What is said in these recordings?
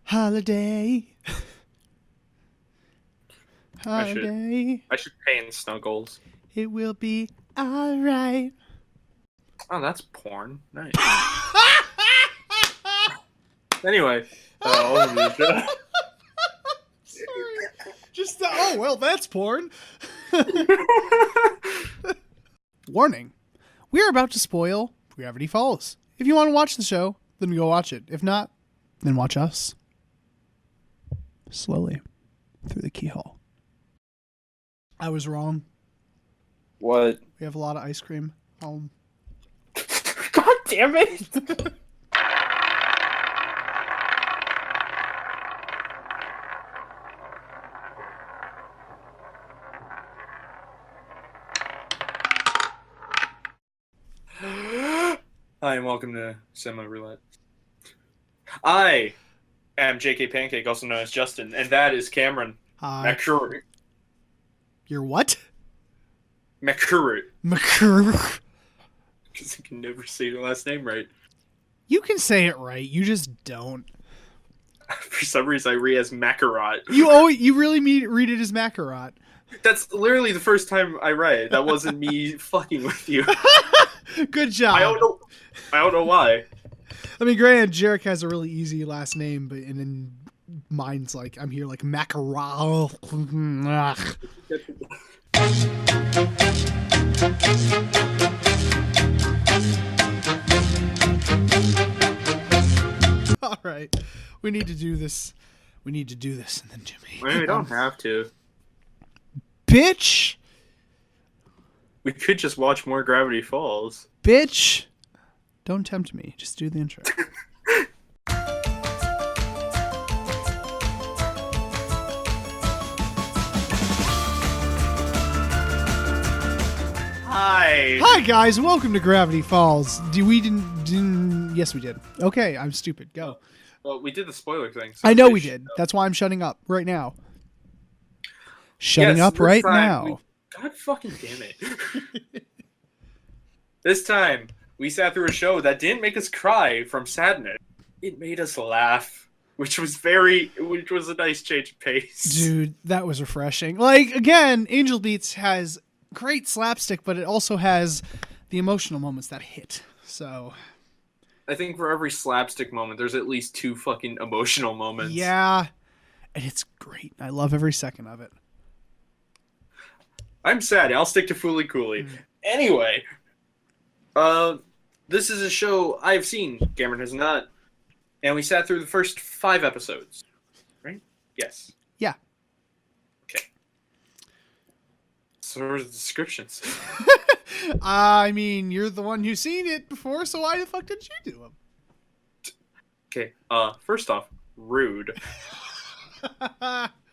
Holiday. I should pay in snuggles. It will be alright. Oh, that's porn. Nice. Anyway, welcome to the show. Sorry. Just that's porn. Warning. We are about to spoil Gravity Falls. If you want to watch the show, then go watch it. If not, then watch us. Slowly. Through the keyhole. I was wrong. What? We have a lot of ice cream. God damn it! Hi, and welcome to Roulette. I am JK Pancake, also known as Justin, and that is Cameron. Hi. McCurry. You're what? McCurry. McCurry. Because I can never say your last name right. You can say it right. You just don't. For some reason, I read as Macarot. You really read it as Macarot. That's literally the first time I read it. That wasn't me fucking with you. Good job. I don't know why. I mean, granted, Jarek has a really easy last name, but and then mine's like I'm here like Macarot. All right, we need to do this. We need to do this, and then Jimmy. I mean, we don't have to. Bitch. We could just watch more Gravity Falls. Bitch. Don't tempt me. Just do the intro. Hi. Hi guys, welcome to Gravity Falls. Yes, we did. Okay, I'm stupid. Go. Well, we did the spoiler thing. So I know we did. That's why I'm shutting up right now. Shutting up right now. God fucking damn it. This time, we sat through a show that didn't make us cry from sadness. It made us laugh, which was a nice change of pace. Dude, that was refreshing. Like, again, Angel Beats has great slapstick, but it also has the emotional moments that hit. So I think for every slapstick moment, there's at least 2 fucking emotional moments. Yeah. And it's great. I love every second of it. I'm sad. I'll stick to Fooly Cooley. Anyway, this is a show I've seen. Cameron has not. And we sat through the first 5 episodes. Right? Yes. Yeah. Okay. So what are the descriptions? I mean, you're the one who's seen it before, so why the fuck did you do them? Okay. First off, rude.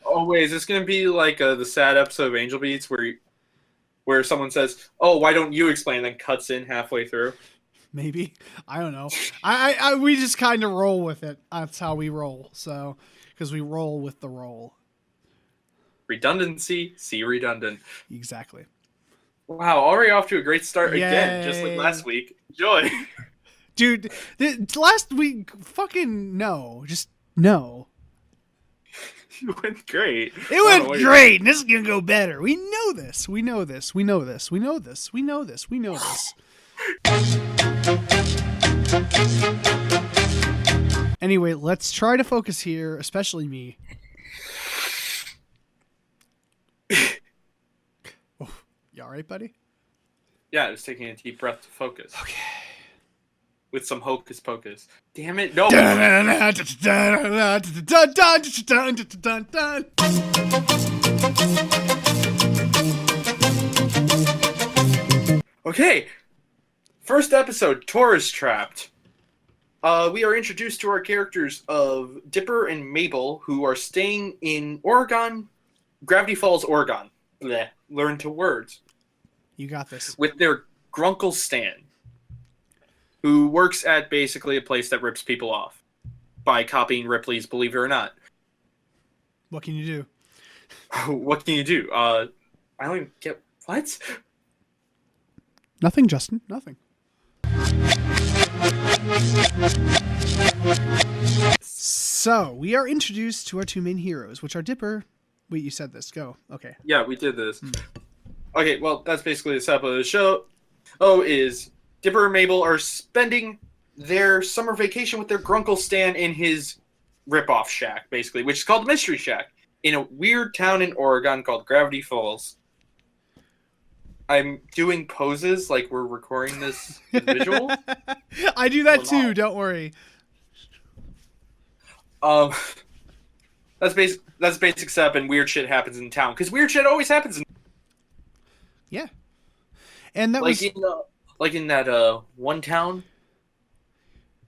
Oh wait, is this gonna be like the sad episode of Angel Beats where someone says, "Oh, why don't you explain?" and then cuts in halfway through? Maybe. I don't know. I we just kind of roll with it. That's how we roll. So, because we roll with the roll. Redundancy. See redundant. Exactly. Wow, already off to a great start again, just like last week. Enjoy. Dude, last week, fucking no. Just no. It went great. It went great, and this is going to go better. We know this. We know this. We know this. We know this. We know this. We know this. Anyway, let's try to focus here, especially me. Oh, you all right, buddy? Yeah, just taking a deep breath to focus. Okay. With some hocus pocus. Damn it, no! Okay, first episode, Taurus Trapped. We are introduced to our characters of Dipper and Mabel, who are staying in Oregon, Gravity Falls, Oregon. Blech. Learn 2 words. You got this. With their grunkle Stan, who works at basically a place that rips people off by copying Ripley's Believe It or Not. What can you do? What can you do? I don't even get... What? Nothing, Justin. Nothing. So we are introduced to our two main heroes, which are Dipper. Wait, you said this. Go. Okay. Yeah, we did this. Okay, well, that's basically the setup of the show. Is Dipper and Mabel are spending their summer vacation with their grunkle Stan in his rip-off shack, basically, which is called the Mystery Shack, in a weird town in Oregon called Gravity Falls. I'm doing poses like we're recording this visual. I do that too, don't worry. That's basic setup, and weird shit happens in town, because weird shit always happens in Yeah. And that like was in that one town,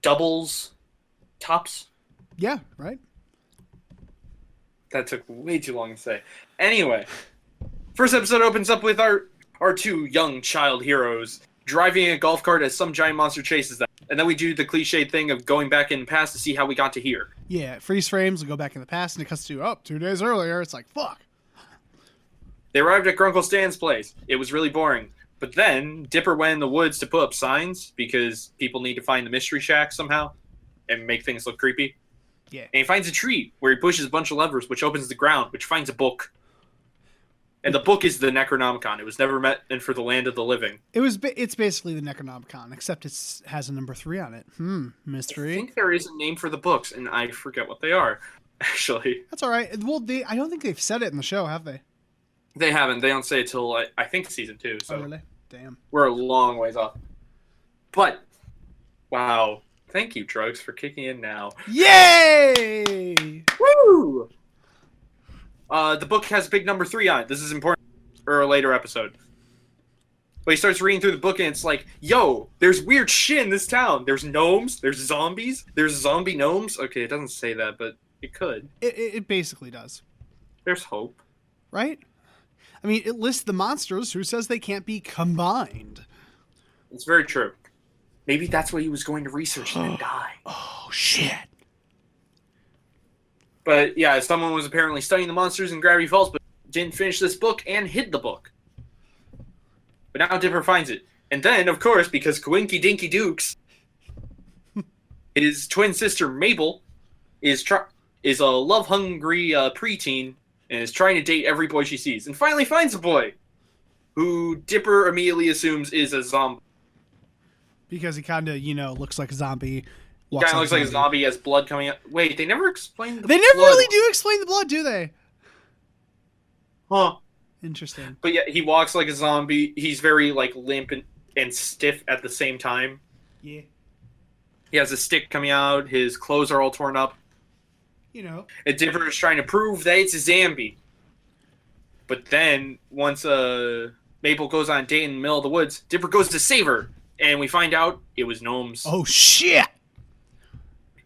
doubles tops. Yeah, right. That took way too long to say. Anyway, first episode opens up with our two young child heroes driving a golf cart as some giant monster chases them. And then we do the cliche thing of going back in the past to see how we got to here. Yeah, freeze frames, we go back in the past, and it cuts to, 2 days earlier. It's like, fuck. They arrived at Grunkle Stan's place. It was really boring. But then, Dipper went in the woods to put up signs, because people need to find the Mystery Shack somehow, and make things look creepy. Yeah. And he finds a tree, where he pushes a bunch of levers, which opens the ground, which finds a book. And the book is the Necronomicon. It was never meant for the land of the living. It's basically the Necronomicon, except it has a number 3 on it. Mystery. I think there is a name for the books, and I forget what they are, actually. That's all right. Well, I don't think they've said it in the show, have they? They haven't. They don't say it till, I think, season 2. So oh, really? Damn. We're a long ways off. But, wow. Thank you, Drugs, for kicking in now. Yay! Woo! The book has big number 3 on it. This is important for a later episode. But he starts reading through the book, and it's like, yo, there's weird shit in this town. There's gnomes. There's zombies. There's zombie gnomes. Okay, it doesn't say that, but it could. It basically does. There's hope. Right? I mean, it lists the monsters. Who says they can't be combined? It's very true. Maybe that's what he was going to research and then die. Oh, shit. But yeah, someone was apparently studying the monsters in Gravity Falls, but didn't finish this book and hid the book. But now Dipper finds it. And then, of course, because Coinky Dinky Dukes, his twin sister Mabel is a love-hungry preteen and is trying to date every boy she sees. And finally finds a boy who Dipper immediately assumes is a zombie. Because he kind of, looks like a zombie. He kind of looks like a zombie, has blood coming out. Wait, they never explained the They blood. never really do explain the blood, do they? Huh. Interesting. But yeah, he walks like a zombie. He's very, limp and stiff at the same time. Yeah. He has a stick coming out. His clothes are all torn up. And Dipper is trying to prove that it's a zombie. But then, once Mabel goes on a date in the middle of the woods, Dipper goes to save her. And we find out it was gnomes. Oh, shit!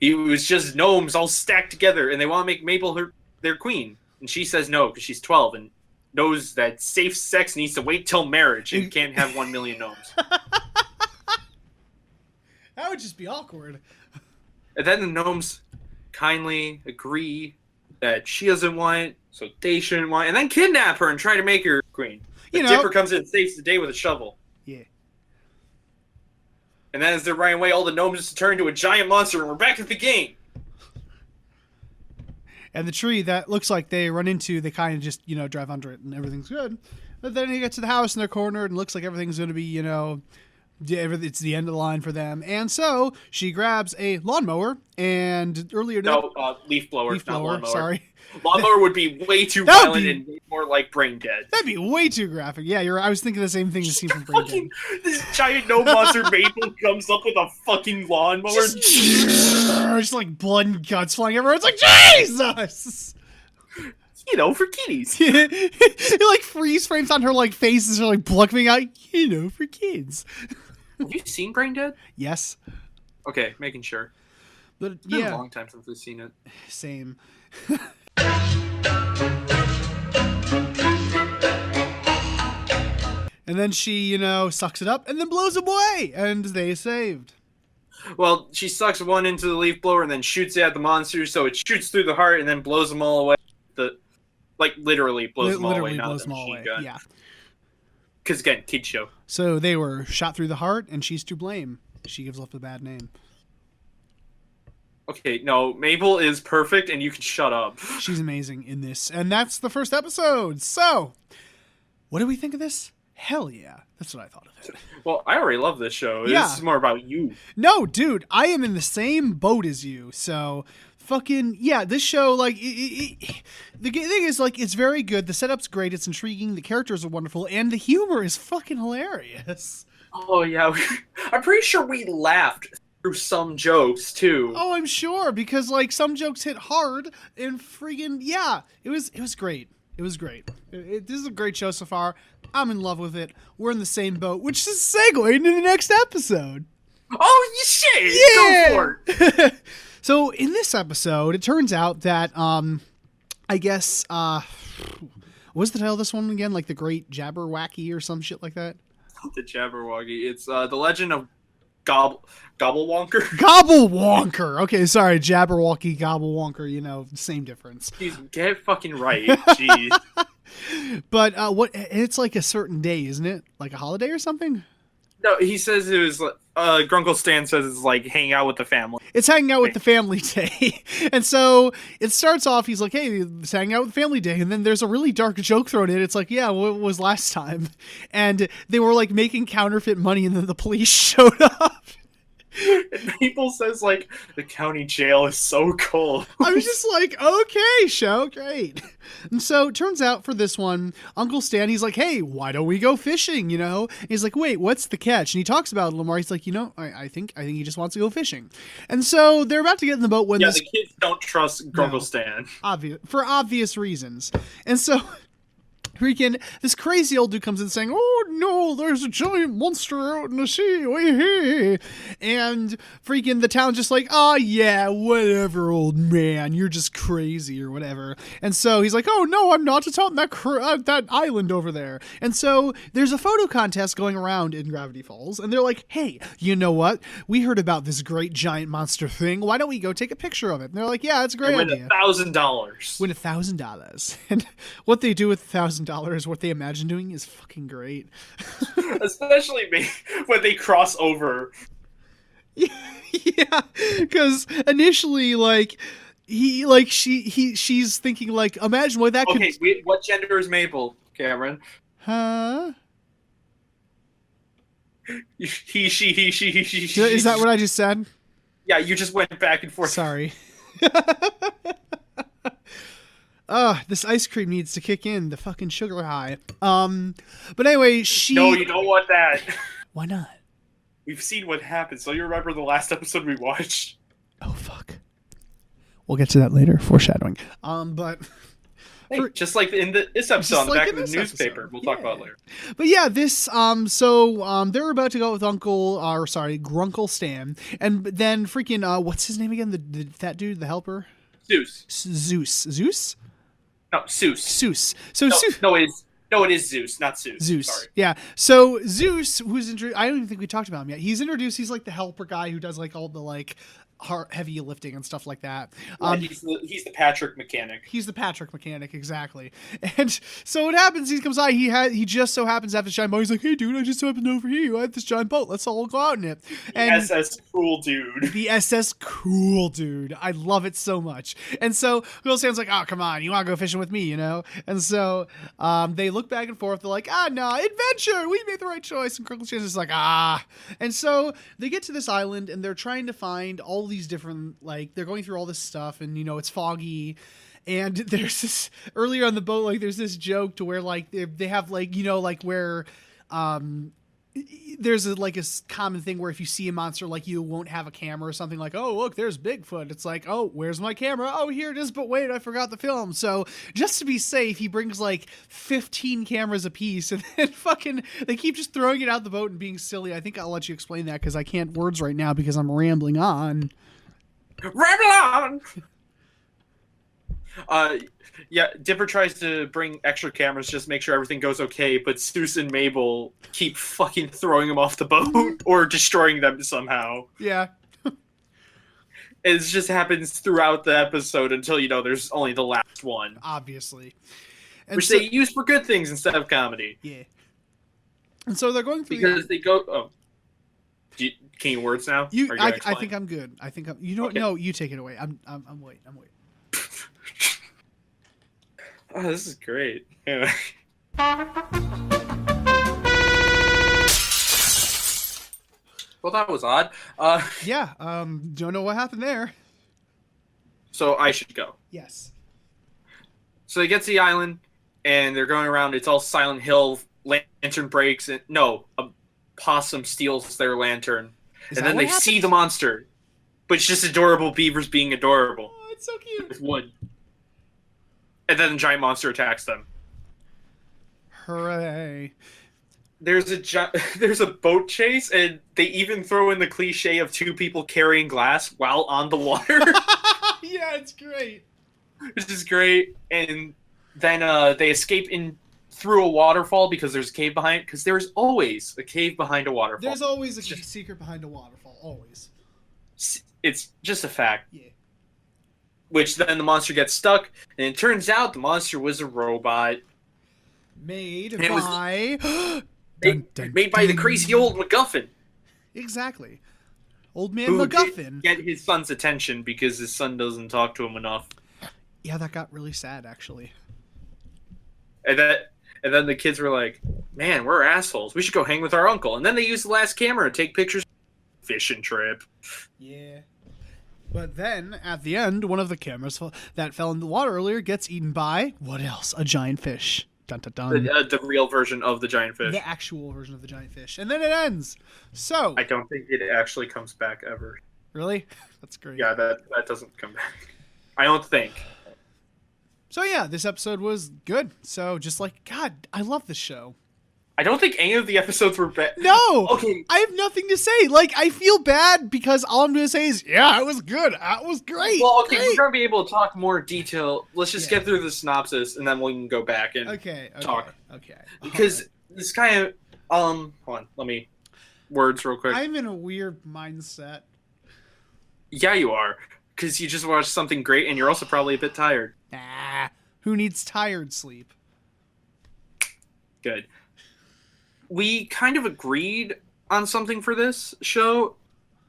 It was just gnomes all stacked together, and they want to make Mabel their queen. And she says no, because she's 12 and knows that safe sex needs to wait till marriage and can't have 1 million gnomes. That would just be awkward. And then the gnomes kindly agree that she doesn't want it, so they shouldn't want it, and then kidnap her and try to make her queen. But Dipper comes in and saves the day with a shovel. Yeah. And then as they're running away, all the gnomes just turn into a giant monster, and we're back at the game. And the tree that looks like they run into, they kind of just, drive under it, and everything's good. But then they get to the house, and they're cornered, and looks like everything's going to be, it's the end of the line for them. And so she grabs a lawnmower, and earlier... leaf blower. Leaf blower, lawnmower. sorry. Lawnmower would be way too violent and more like Brain Dead. That'd be way too graphic. Yeah, I was thinking the same thing as seen from Brain Dead. This giant gnome monster Mabel comes up with a fucking lawnmower. Just like blood and guts flying everywhere. It's like, Jesus! For kitties. It freeze frames on her faces are blood coming out. For kids. Have you seen Brain Dead? Yes. Okay, making sure. But It's been a long time since I've seen it. Same. And then she, sucks it up and then blows away, and they saved. Well, she sucks one into the leaf blower and then shoots it at the monster, so it shoots through the heart and then blows them all away. Literally blows them all away. Blows them all away. Yeah. Because again, kid show. So they were shot through the heart, and she's to blame. She gives off a bad name. Okay, no, Mabel is perfect, and you can shut up. She's amazing in this. And that's the first episode. So, what do we think of this? Hell yeah. That's what I thought of it. Well, I already love this show. Yeah. This is more about you. No, dude, I am in the same boat as you. So, fucking, yeah, this show, like, the thing is, like, it's very good. The setup's great. It's intriguing. The characters are wonderful. And the humor is fucking hilarious. Oh, yeah. I'm pretty sure we laughed through some jokes, too. Oh, I'm sure, because, like, some jokes hit hard, and friggin', yeah, it was great. It was great. This is a great show so far. I'm in love with it. We're in the same boat, which is segueing into the next episode. Oh, you shit! Yeah! Go for it! So, in this episode, it turns out that, I guess, what's the title of this one again? Like, The Great Jabberwacky or some shit like that? The Jabberwocky. It's, The Legend of Gobblewonker? Gobblewonker! Okay, sorry, Jabberwocky, Gobblewonker, you know, same difference. Jeez, get it fucking right. Jeez. But, it's like a certain day, isn't it? Like a holiday or something? No, he says it was, Grunkle Stan says it's like hanging out with the family. It's hanging out with the family day. And so it starts off, he's like, hey, it's hanging out with the family day. And then there's a really dark joke thrown in. It's like, yeah, what was last time? And they were like making counterfeit money and then the police showed up. And people says like, the county jail is so cold. I was just like, okay, show, great. And so it turns out for this one, Uncle Stan, he's like, hey, why don't we go fishing, you know? And he's like, wait, what's the catch? And he talks about it a little more. He's like, you know, I think he just wants to go fishing. And so they're about to get in the boat when the kids don't trust Grunkle Stan. For obvious reasons. And so freaking this crazy old dude comes in saying, oh no, there's a giant monster out in the sea. And freaking the town's just like, oh yeah, whatever, old man, you're just crazy or whatever. And so he's like, oh no, I'm not. It's out in that island over there. And so there's a photo contest going around in Gravity Falls. And they're like, hey, you know what? We heard about this great giant monster thing. Why don't we go take a picture of it? And they're like, yeah, it's a great idea. Win $1,000. Win $1,000. And what they do with $1,000, what they imagine doing, is fucking great. Especially when they cross over. Yeah, because initially, like, she's thinking, like, imagine what that could. Okay, what gender is Mabel, Cameron? Huh? He, she. Is that what I just said? Yeah, you just went back and forth. Sorry. This ice cream needs to kick in, the fucking sugar high. But anyway, No, you don't want that. Why not? We've seen what happened, so you remember the last episode we watched. Oh, fuck. We'll get to that later, foreshadowing. But... Hey, just like in this episode, on the back of the newspaper. We'll talk about it later. But yeah, this, they're about to go with Grunkle Stan. And then freaking, what's his name again? The fat dude, the helper? Zeus. Zeus? No, Zeus. Zeus. No, it is Zeus, not Zeus. Zeus. Sorry. Yeah. So Zeus, who's introduced, I don't even think we talked about him yet. He's introduced. He's like the helper guy who does like all the like heavy lifting and stuff like that. He's the Patrick mechanic. He's the Patrick mechanic, exactly. And so what happens? He comes by. He just so happens to have this giant boat. He's like, "Hey, dude, I just happened to overhear you. I have this giant boat. Let's all go out in it." And SS Cool Dude. The SS Cool Dude. I love it so much. And so Will Stan's like, "Oh, come on, you want to go fishing with me, you know?" And so they look back and forth. They're like, no, adventure. We made the right choice. And Crinkle Chance is like, And so they get to this island and they're trying to find all these different, like, they're going through all this stuff and, you know, it's foggy. And there's this, earlier on the boat, like, there's this joke to where, like, they have, like, you know, like, where, there's a common thing where if you see a monster, like, you won't have a camera or something, like, oh, look, there's Bigfoot. It's like, oh, where's my camera? Oh, here it is, but wait, I forgot the film. So just to be safe, he brings like 15 cameras a piece, and then fucking they keep just throwing it out the boat and being silly. I think I'll let you explain that because I can't words right now because I'm rambling on. Ramble on! Yeah, Dipper tries to bring extra cameras just to make sure everything goes okay, but Zeus and Mabel keep fucking throwing them off the boat or destroying them somehow. Yeah. It just happens throughout the episode until, you know, there's only the last one. Obviously. And which they use for good things instead of comedy. Yeah. And so they're going through... Because they go... Oh. Can you words now? I think I'm good. I think you know what? Okay. No, you take it away. I'm waiting. Oh, this is great. Yeah. Well, that was odd. Yeah. Don't know what happened there. So I should go. Yes. So they get to the island, and they're going around. It's all Silent Hill. Lantern breaks, and no, a possum steals their lantern, and then they see the monster. But it's just adorable beavers being adorable. Oh, it's so cute. With wood. And then the giant monster attacks them. Hooray. There's a boat chase, and they even throw in the cliche of two people carrying glass while on the water. Yeah, it's great. Which is great. And then they escape in through a waterfall because there's a cave behind. Because there's always a cave behind a waterfall. There's always a secret behind a waterfall. Always. It's just a fact. Yeah. Which then the monster gets stuck, and it turns out the monster was a robot. Made And by... made by the crazy old MacGuffin. Exactly. Old man Who MacGuffin. Get his son's attention because his son doesn't talk to him enough. Yeah, that got really sad, actually. And then the kids were like, "Man, we're assholes. We should go hang with our uncle." And then they used the last camera to take pictures. Fishing trip. Yeah. But then, at the end, one of the cameras that fell in the water earlier gets eaten by, what else? A giant fish. Dun, dun, dun. The real version of the giant fish. The actual version of the giant fish. And then it ends. So. I don't think it actually comes back ever. Really? That's great. Yeah, that doesn't come back. I don't think. So yeah, this episode was good. So just like, God, I love this show. I don't think any of the episodes were bad. No! Okay. I have nothing to say. Like, I feel bad because all I'm going to say is, yeah, it was good. It was great. Well, okay, great. we're going to be able to talk more detail. Let's just get through the synopsis, and then we can go back and talk. Okay. Because this kind of... hold on. Let me... Words real quick. I'm in a weird mindset. Yeah, you are. Because you just watched something great, and you're also probably a bit tired. Who needs tired sleep? Good. We kind of agreed on something for this show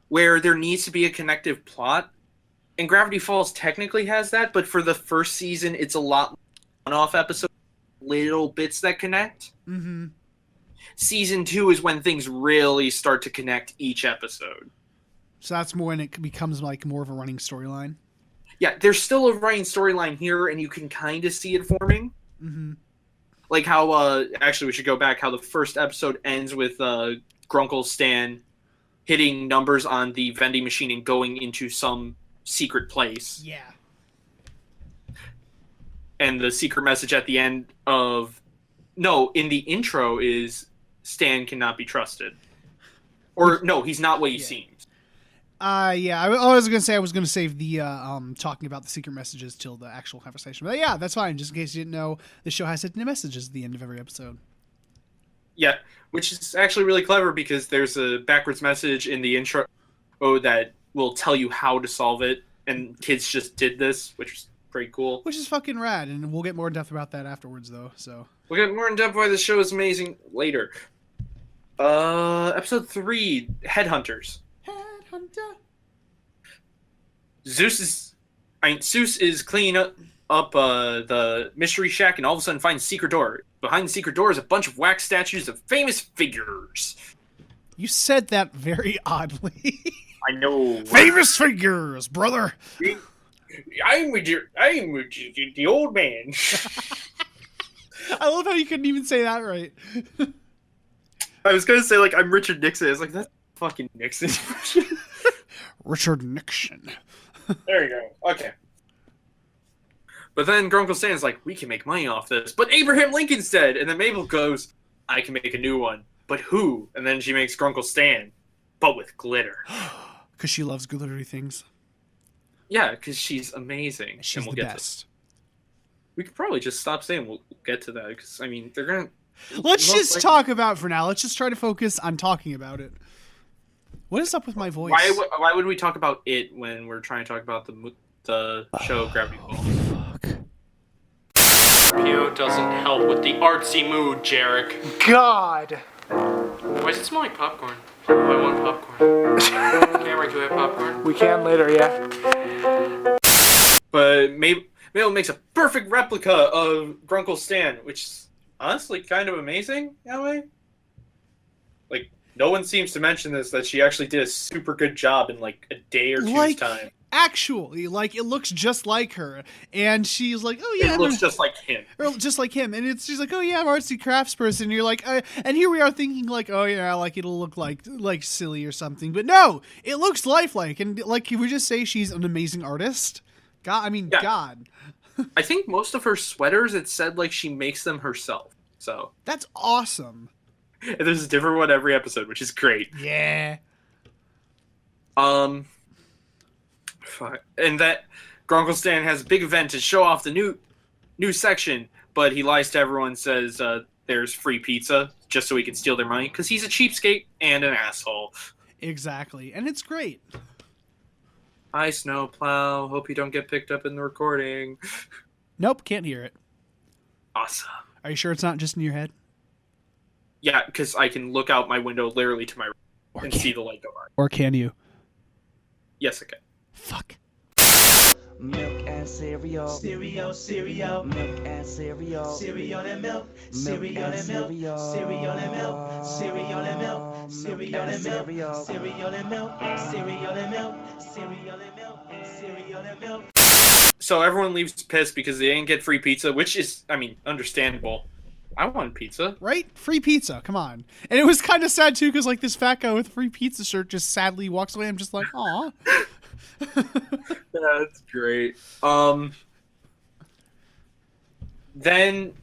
where there needs to be a connective plot. And Gravity Falls technically has that, but for the first season, it's a lot one-off episodes, little bits that connect. Mm-hmm. Season 2 is when things really start to connect each episode. So that's more when it becomes like more of a running storyline? Yeah, there's still a running storyline here, and you can kind of see it forming. Mm-hmm. Like how, actually we should go back, how the first episode ends with Grunkle Stan hitting numbers on the vending machine and going into some secret place. Yeah. And the secret message at the end of... No, in the intro is Stan cannot be trusted. Or, no, he's not what he seems. Yeah, I was going to say I was going to save the talking about the secret messages till the actual conversation. But yeah, that's fine. Just in case you didn't know, the show has hidden messages at the end of every episode. Yeah, which is actually really clever because there's a backwards message in the intro that will tell you how to solve it. And kids just did this, which is pretty cool. Which is fucking rad, and we'll get more in depth about that afterwards, though. So we'll get more in depth why this show is amazing later. Episode 3, Headhunters. Headhunter. Zeus is cleaning up the mystery shack, and all of a sudden finds a secret door. Behind the secret door is a bunch of wax statues of famous figures. You said that very oddly. I know. Famous figures, brother. I'm with the old man. I love how you couldn't even say that right. I was gonna say like I'm Richard Nixon. It's like that's fucking Nixon. Richard Nixon. There you go. Okay. But then Grunkle Stan's like, we can make money off this. But Abraham Lincoln's dead. And then Mabel goes, I can make a new one. But who? And then she makes Grunkle Stan. But with glitter. Because she loves glittery things. Yeah, because she's amazing. She's the best. We could probably just stop saying we'll get to that. Because, I mean, they're going to... Let's just talk about it for now. Let's just try to focus on talking about it. What is up with my voice? Why would we talk about it when we're trying to talk about the show Gravity Falls? Fuck. Pio doesn't help with the artsy mood, Jarek. God. Why does it smell like popcorn? Oh, I want popcorn. Camera, do I have popcorn? We can later, yeah. But Mabel makes a perfect replica of Grunkle Stan, which is honestly kind of amazing in a way. Like, no one seems to mention this, that she actually did a super good job in like a day or two's time. Actually, like, it looks just like her, and she's like, "Oh yeah," it looks just like him, or just like him, and she's like, "Oh yeah, I'm an artsy crafts person." And you're like, and here we are thinking like, "Oh yeah, like it'll look like silly or something," but no, it looks lifelike, and like, can we just say she's an amazing artist? God, I mean, yeah. God. I think most of her sweaters, it said like she makes them herself, so that's awesome. And there's a different one every episode, which is great. Yeah. And that Grunkle Stan has a big event to show off the new section, but he lies to everyone and says there's free pizza just so he can steal their money because he's a cheapskate and an asshole. Exactly, and it's great. Hi, Snowplow. Hope you don't get picked up in the recording. Nope, can't hear it. Awesome. Are you sure it's not just in your head? Yeah, because I can look out my window literally to my right and see the light go on. Or can you? Yes, I can. Fuck. Milk and cereal. Cereal, cereal. Milk and cereal. Cereal and milk. Cereal and milk. Cereal and milk. Cereal and milk. Cereal and milk. Cereal and milk. Cereal and milk. Cereal and milk. Cereal and milk. So everyone leaves pissed because they didn't get free pizza, which is, I mean, understandable. I want pizza. Right? Free pizza. Come on. And it was kind of sad, too, because, like, this fat guy with a free pizza shirt just sadly walks away. I'm just like, aw. That's great. Then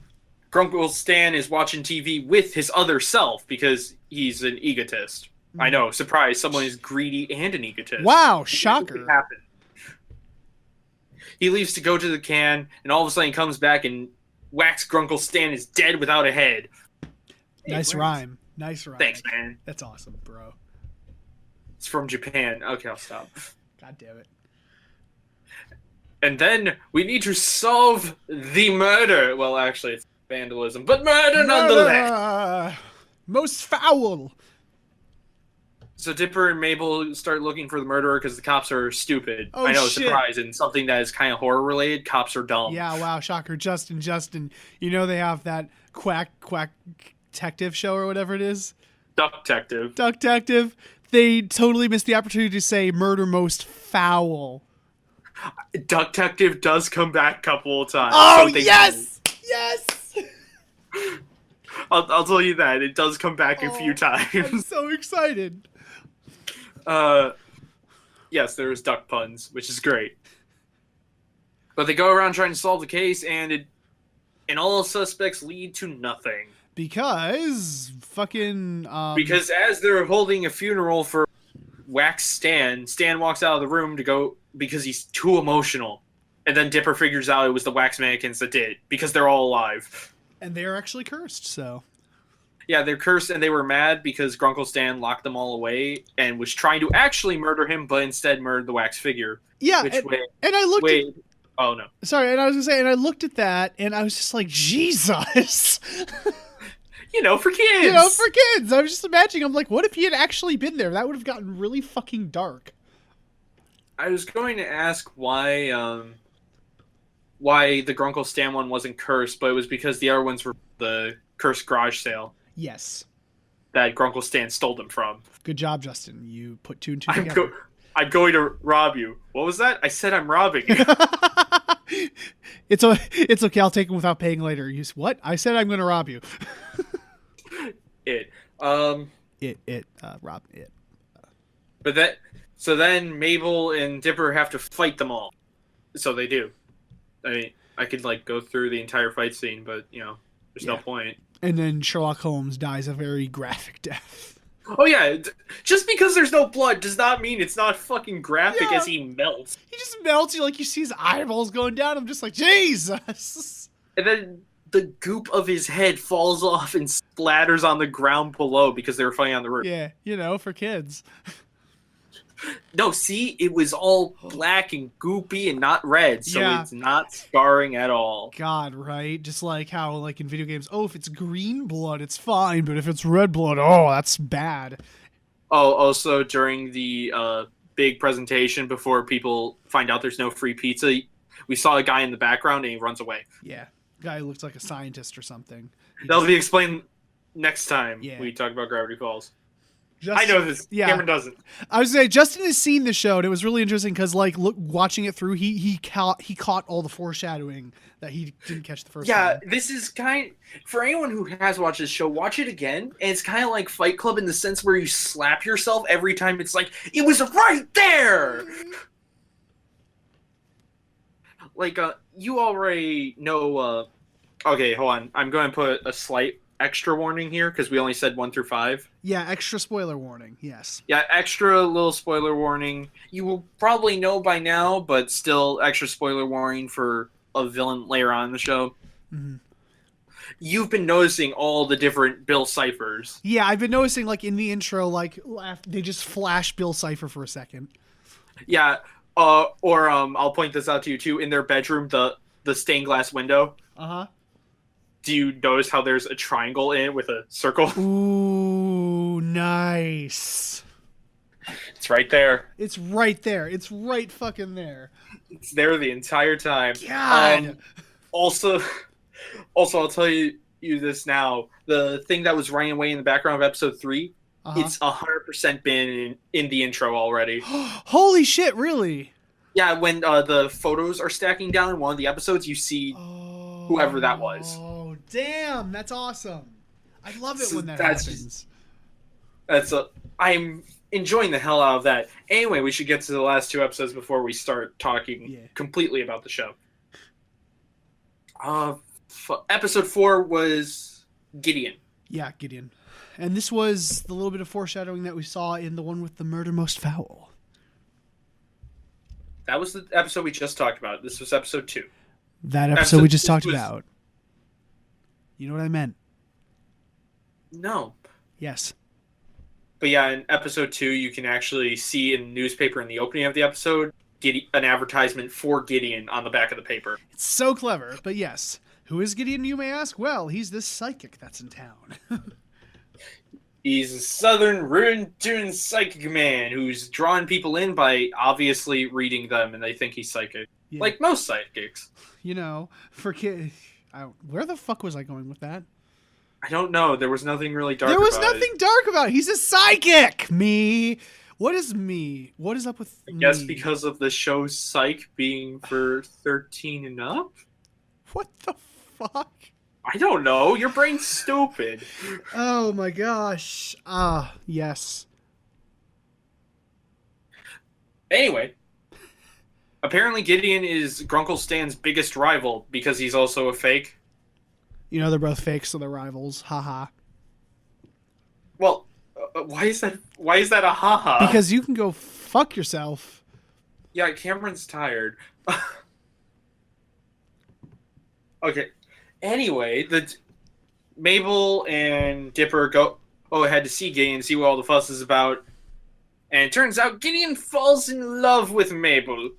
Grunkle Stan is watching TV with his other self because he's an egotist. I know, surprise, someone is greedy and an egotist. Wow, shocker. He leaves to go to the can, and all of a sudden he comes back and whacks Grunkle Stan is dead without a head. Nice rhyme. Nice rhyme. Thanks, man. That's awesome, bro. It's from Japan. Okay, I'll stop. God damn it. And then we need to solve the murder. Well, actually, it's vandalism, but murder nonetheless. Most foul. So Dipper and Mabel start looking for the murderer because the cops are stupid. Oh, I know, shit. surprise, and something that is kind of horror related. Cops are dumb. Yeah, wow, shocker. Justin. You know they have that quack detective show or whatever it is. Duck Detective. They totally missed the opportunity to say murder most foul. Duck Detective does come back a couple of times. Oh, yes! Yes! I'll tell you that. It does come back a few times. I'm so excited. Yes, there's duck puns, which is great. But they go around trying to solve the case, and all suspects lead to nothing. Because fucking because as they're holding a funeral for Wax Stan walks out of the room to go because he's too emotional. And then Dipper figures out it was the wax mannequins that did it because they're all alive. And they're actually cursed, so. Yeah, they're cursed and they were mad because Grunkle Stan locked them all away and was trying to actually murder him, but instead murdered the wax figure. Yeah, and I looked at... Oh, no. Sorry, and I was going to say, and I looked at that, and I was just like, Jesus! For kids! I was just imagining, I'm like, what if he had actually been there? That would have gotten really fucking dark. I was going to ask why the Grunkle Stan one wasn't cursed, but it was because the other ones were the cursed garage sale. Yes. That Grunkle Stan stole them from. Good job, Justin. You put two and two together. I'm going to rob you. What was that? I said I'm robbing you. It's okay. I'll take them without paying later. What? I said I'm going to rob you. Rob it. But so then Mabel and Dipper have to fight them all. So they do. I mean, I could go through the entire fight scene, but there's no point. And then Sherlock Holmes dies a very graphic death. Oh yeah, just because there's no blood does not mean it's not fucking graphic as he melts. He just melts. You see his eyeballs going down. I'm just like, Jesus. And then the goop of his head falls off and splatters on the ground below because they were fighting on the roof. Yeah, for kids. No, see, it was all black and goopy and not red, so Yeah. it's not scarring at all. God, right? Just like how, like in video games, oh, if it's green blood, it's fine, but if it's red blood, oh, that's bad. Oh, also during the big presentation before people find out there's no free pizza, we saw a guy in the background and he runs away. Yeah, guy who looks like a scientist or something. That'll be explained next time Yeah. we talk about Gravity Falls. Just, I know this. Yeah. Cameron doesn't. I was say Justin has seen the show, and it was really interesting because, like, watching it through, he caught all the foreshadowing that he didn't catch the first time. This is for anyone who has watched this show, watch it again, and it's kind of like Fight Club in the sense where you slap yourself every time it's like, it was right there! Like, you already know, okay, hold on. I'm going to put a slight extra warning here, because we only said 1 through 5. Yeah, extra spoiler warning, yes. Yeah, extra little spoiler warning. You will probably know by now, but still extra spoiler warning for a villain later on in the show. Mm-hmm. You've been noticing all the different Bill ciphers. Yeah, I've been noticing, like, in the intro, like, they just flash Bill Cipher for a second. Yeah, or I'll point this out to you too. In their bedroom, the stained glass window. Uh-huh. Do you notice how there's a triangle in it with a circle? Ooh, nice. It's right there. It's right there. It's right fucking there. It's there the entire time. God. Also, I'll tell you this now. The thing that was running away in the background of episode 3, it's 100% been in the intro already. Holy shit, really? Yeah, when the photos are stacking down in one of the episodes, you see whoever that was. Oh, damn. That's awesome. I love it when that That's happens. I'm enjoying the hell out of that. Anyway, we should get to the last 2 episodes before we start talking completely about the show. Episode 4 was Gideon. Yeah, Gideon. And this was the little bit of foreshadowing that we saw in the one with the murder most foul. That was the episode we just talked about. This was episode 2. That episode we just talked about. You know what I meant? No. Yes. But yeah, in episode 2, you can actually see in the newspaper in the opening of the episode an advertisement for Gideon on the back of the paper. It's so clever, but yes. Who is Gideon, you may ask? Well, he's this psychic that's in town. He's a southern ruin-tune psychic man who's drawing people in by obviously reading them, and they think he's psychic. Yeah. Like most psychics. You know, where the fuck was I going with that? I don't know. There was nothing really dark about it. There was nothing it. dark about it. He's a psychic! Me. What is me? What is up with me? I guess because of the show Psych being for 13 and up? What the fuck? I don't know. Your brain's stupid. Oh my gosh. Yes. Anyway. Apparently Gideon is Grunkle Stan's biggest rival because he's also a fake. You know, they're both fakes, so they're rivals. Haha. Well, why is that a haha? Because you can go fuck yourself. Yeah, Cameron's tired. Okay. Anyway, Mabel and Dipper go ahead to see Gideon, see what all the fuss is about. And it turns out Gideon falls in love with Mabel.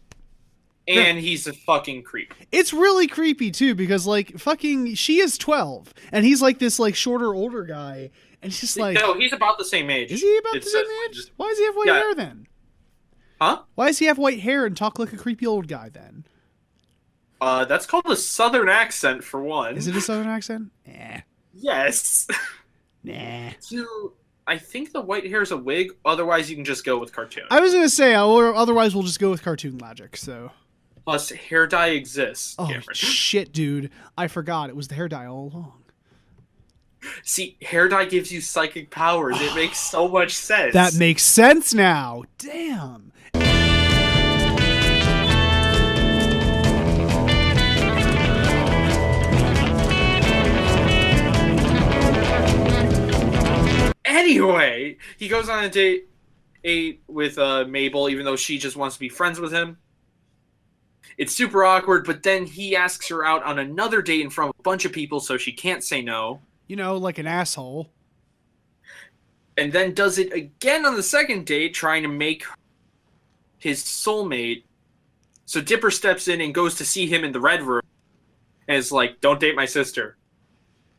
And he's a fucking creep. It's really creepy, too, because, like, fucking, she is 12. And he's, like, this, like, shorter, older guy. And it's just like... No, he's about the same age. Is he about the same age? Why does he have white hair, then? Huh? Why does he have white hair and talk like a creepy old guy, then? That's called a southern accent, for one. Is it a southern accent? Eh. Yes. Nah. I think the white hair is a wig. Otherwise, you can just go with cartoon. I was going to say, or otherwise we'll just go with cartoon logic, so... Plus, hair dye exists. Oh, Cameron. shit, dude. I forgot. It was the hair dye all along. See, hair dye gives you psychic powers. It makes so much sense. That makes sense now. Damn. Anyway, he goes on a date with Mabel, even though she just wants to be friends with him. It's super awkward, but then he asks her out on another date in front of a bunch of people, so she can't say no. You know, like an asshole. And then does it again on the second date, trying to make his soulmate. So Dipper steps in and goes to see him in the red room, and is like, "Don't date my sister."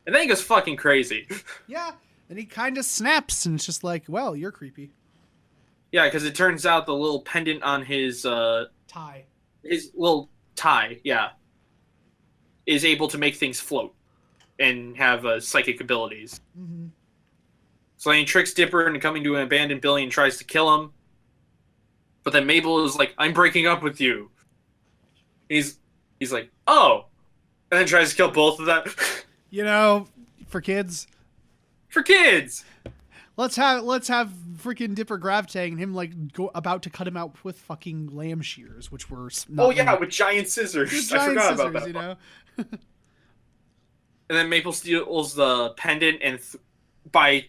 And then he goes fucking crazy. Yeah, and he kind of snaps, and it's just like, well, you're creepy. Yeah, because it turns out the little pendant on his Tie. his little tie, is able to make things float and have psychic abilities. Mm-hmm. So then he tricks Dipper into coming to an abandoned building and tries to kill him. But then Mabel is like, "I'm breaking up with you." He's like, "Oh," and then tries to kill both of them. You know, for kids. For kids. Let's have freaking Dipper gravitate and him like about to cut him out with fucking lamb shears, which were not with giant scissors. giant I forgot scissors, about that. you know. And then Maple steals the pendant and by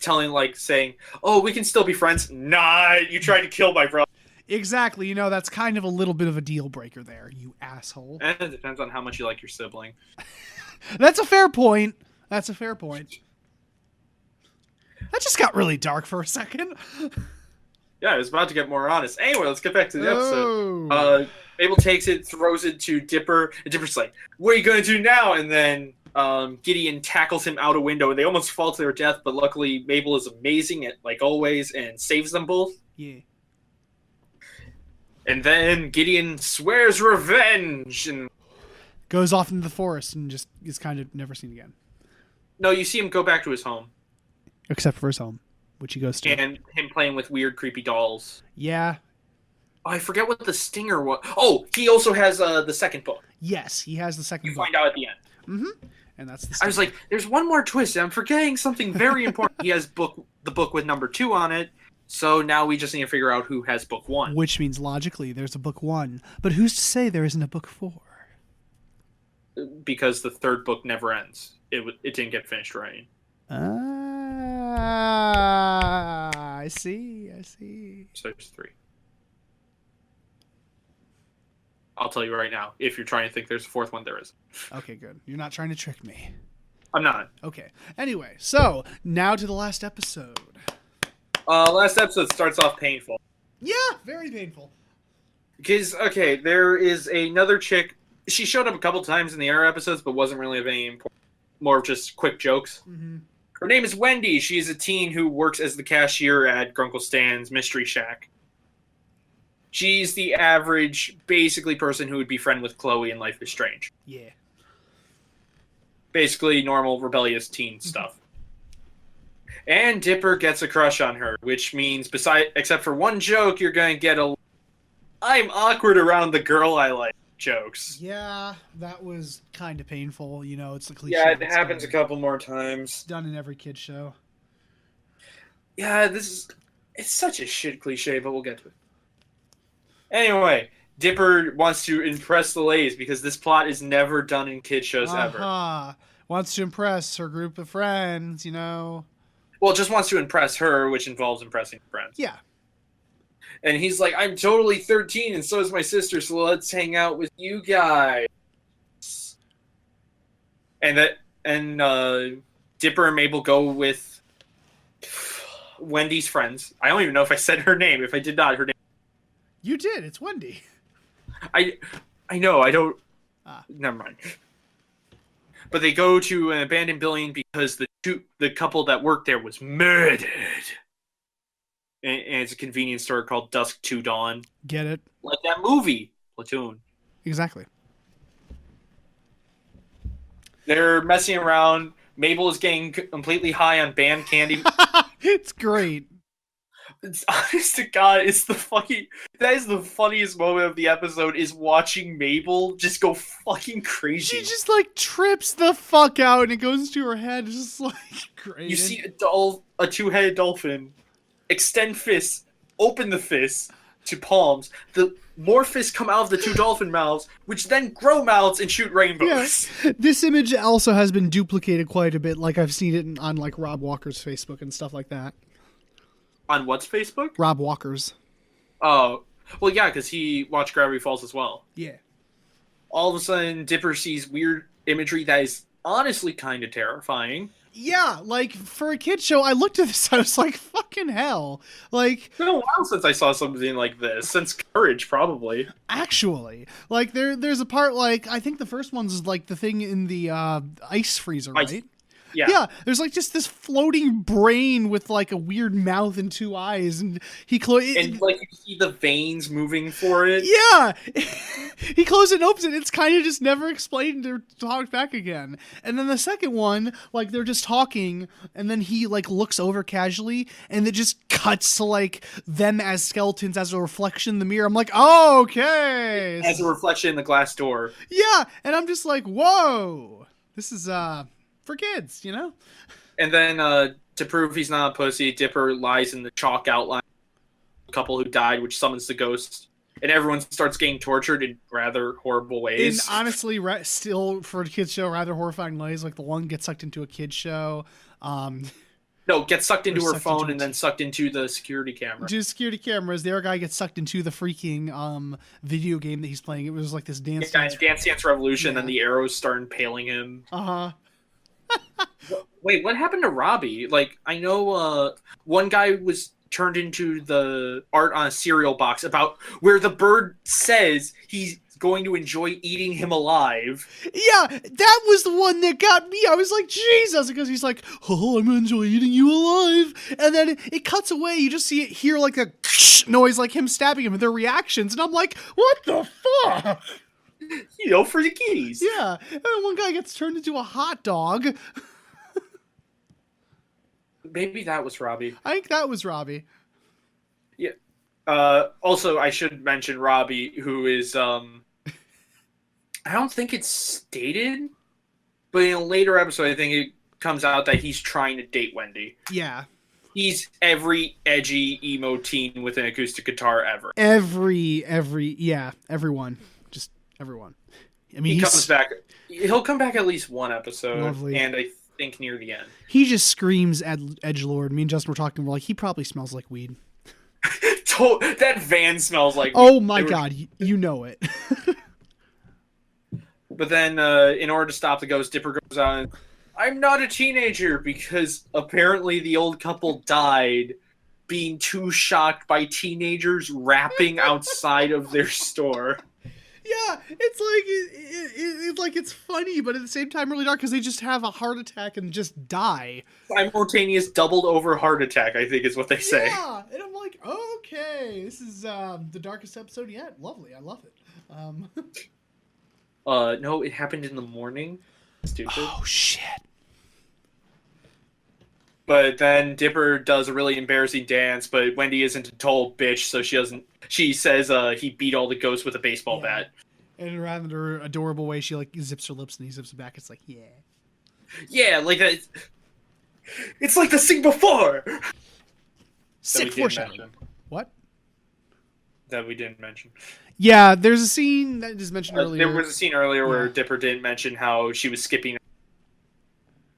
saying, "Oh, we can still be friends." Nah, you tried to kill my brother. Exactly. You know, that's kind of a little bit of a deal breaker there, you asshole. And it depends on how much you like your sibling. That's a fair point. That just got really dark for a second. Yeah, it was about to get more honest. Anyway, let's get back to the Oh. episode. Mabel takes it, throws it to Dipper, and Dipper's like, "What are you going to do now?" And then Gideon tackles him out a window, and they almost fall to their death, but luckily Mabel is amazing, like always, and saves them both. Yeah. And then Gideon swears revenge, and Goes off into the forest and just is kind of never seen again. no, you see him go back to his home, Except for his home, which he goes to. and him playing with weird, creepy dolls. Yeah. Oh, I forget what the stinger was. Oh, he also has the second book. Yes, he has the second You book. find out at the end. Mm-hmm. And that's the I was like, there's one more twist. I'm forgetting something very important. He has the book with number 2 on it. So now we just need to figure out who has book 1. Which means logically there's a book 1. But who's to say there isn't a book 4? Because the third book never ends. It didn't get finished writing. I see. So there's 3. I'll tell you right now. If you're trying to think there's a 4th one, there is. Okay, good. You're not trying to trick me. I'm not. Okay. Anyway, so now to the last episode. Last episode starts off painful. Yeah, very painful. Because, okay, there is another chick. She showed up a couple times in the other episodes, but wasn't really of any importance. More of just quick jokes. Mm-hmm. Her name is Wendy. She's a teen who works as the cashier at Grunkle Stan's Mystery Shack. She's the average, basically, person who would be friend with Chloe in Life is Strange. Yeah. Basically, normal, rebellious teen stuff. And Dipper gets a crush on her, which means, except for one joke, you're going to get "I'm awkward around the girl I like" jokes. Yeah, that was kind of painful. You know, it's the cliche. Yeah, it happens a couple more times. It's done in every kid show. Yeah, it's such a shit cliche, but we'll get to it. Anyway, Dipper wants to impress the ladies because this plot is never done in kid shows ever. Wants to impress her group of friends, you know. Well, just wants to impress her, which involves impressing friends. Yeah. And he's like, "I'm totally 13, and so is my sister, so let's hang out with you guys." And Dipper and Mabel go with Wendy's friends. I don't even know if I said her name. If I did not, her name. You did. It's Wendy. I know. I don't. Never mind. But they go to an abandoned building because the couple that worked there was murdered. And it's a convenience store called Dusk to Dawn. Get it? Like that movie, Platoon. Exactly. They're messing around. Mabel is getting completely high on banned candy. It's great. It's, honest to God, that is the funniest moment of the episode, is watching Mabel just go fucking crazy. She just like trips the fuck out and it goes to her head. It's just like great. You see a two-headed dolphin extend fists, open the fists to palms. The more fists come out of the two dolphin mouths, which then grow mouths and shoot rainbows. Yeah. This image also has been duplicated quite a bit. Like I've seen it on like Rob Walker's Facebook and stuff like that. On what's Facebook? Rob Walker's. Oh, well, yeah, because he watched Gravity Falls as well. Yeah. All of a sudden, Dipper sees weird imagery that is honestly kind of terrifying. Yeah, like, for a kid show, I looked at this, I was like, fucking hell. Like, It's been a while since I saw something like this. Since Courage, probably. actually, like, there's a part, like, I think the first one's, like, the thing in the ice freezer, right? Yeah. There's, like, just this floating brain with, like, a weird mouth and two eyes, and And, like, you see the veins moving for it. Yeah! He closes it and opens it, it's kind of just never explained or talked back again. And then the second one, like, they're just talking, and then he, like, looks over casually, and it just cuts to, like, them as skeletons as a reflection in the mirror. I'm like, oh, okay! As a reflection in the glass door. Yeah! And I'm just like, whoa! This is, for kids, you know? And then, to prove he's not a pussy, Dipper lies in the chalk outline of a couple who died, which summons the ghost. And everyone starts getting tortured in rather horrible ways. In honestly, still for a kids show, rather horrifying ways. Like the one gets sucked into a kids show. No, gets sucked into her phone and then sucked into the security camera. Into security cameras. The other guy gets sucked into the freaking video game that he's playing. It was like this Dance Dance Revolution. Yeah. Then the arrows start impaling him. Wait, what happened to Robbie? Like, I know one guy was turned into the art on a cereal box about where the bird says he's going to enjoy eating him alive. Yeah, that was the one that got me. I was like, Jesus, because he's like, oh, I'm gonna enjoy eating you alive. And then it cuts away. You just see it hear like a noise, like him stabbing him, and their reactions. And I'm like, what the fuck? You know, for the kitties. Yeah. And then one guy gets turned into a hot dog. Maybe that was Robbie. I think that was Robbie. Yeah. Also, I should mention Robbie, who is, I don't think it's stated, but in a later episode, I think it comes out that he's trying to date Wendy. Yeah. He's every edgy emo teen with an acoustic guitar ever. Everyone. Just everyone. I mean, he comes back. He'll come back at least one episode. Lovely. And I think near the end. He just screams at edgelord. Me and Justin were talking. We're like, he probably smells like weed. That van smells like. Oh my god, you know it. But then, in order to stop the ghost, Dipper goes out and, I'm not a teenager, because apparently the old couple died being too shocked by teenagers rapping outside of their store. Yeah, it's like it's funny, but at the same time really dark because they just have a heart attack and just die. Simultaneous doubled over heart attack, I think is what they say. Yeah, and I'm like, okay, this is the darkest episode yet. Lovely, I love it. No, it happened in the morning. Stupid. Oh shit. But then Dipper does a really embarrassing dance, but Wendy isn't a total bitch, so she doesn't. She says he beat all the ghosts with a baseball bat. And in a rather adorable way, she like zips her lips and he zips it back. It's like, yeah. Yeah, like that. It's like the scene before. Sick foreshadowing. What? That we didn't mention. Yeah, there's a scene that is mentioned earlier. There was a scene earlier where Dipper didn't mention how she was skipping a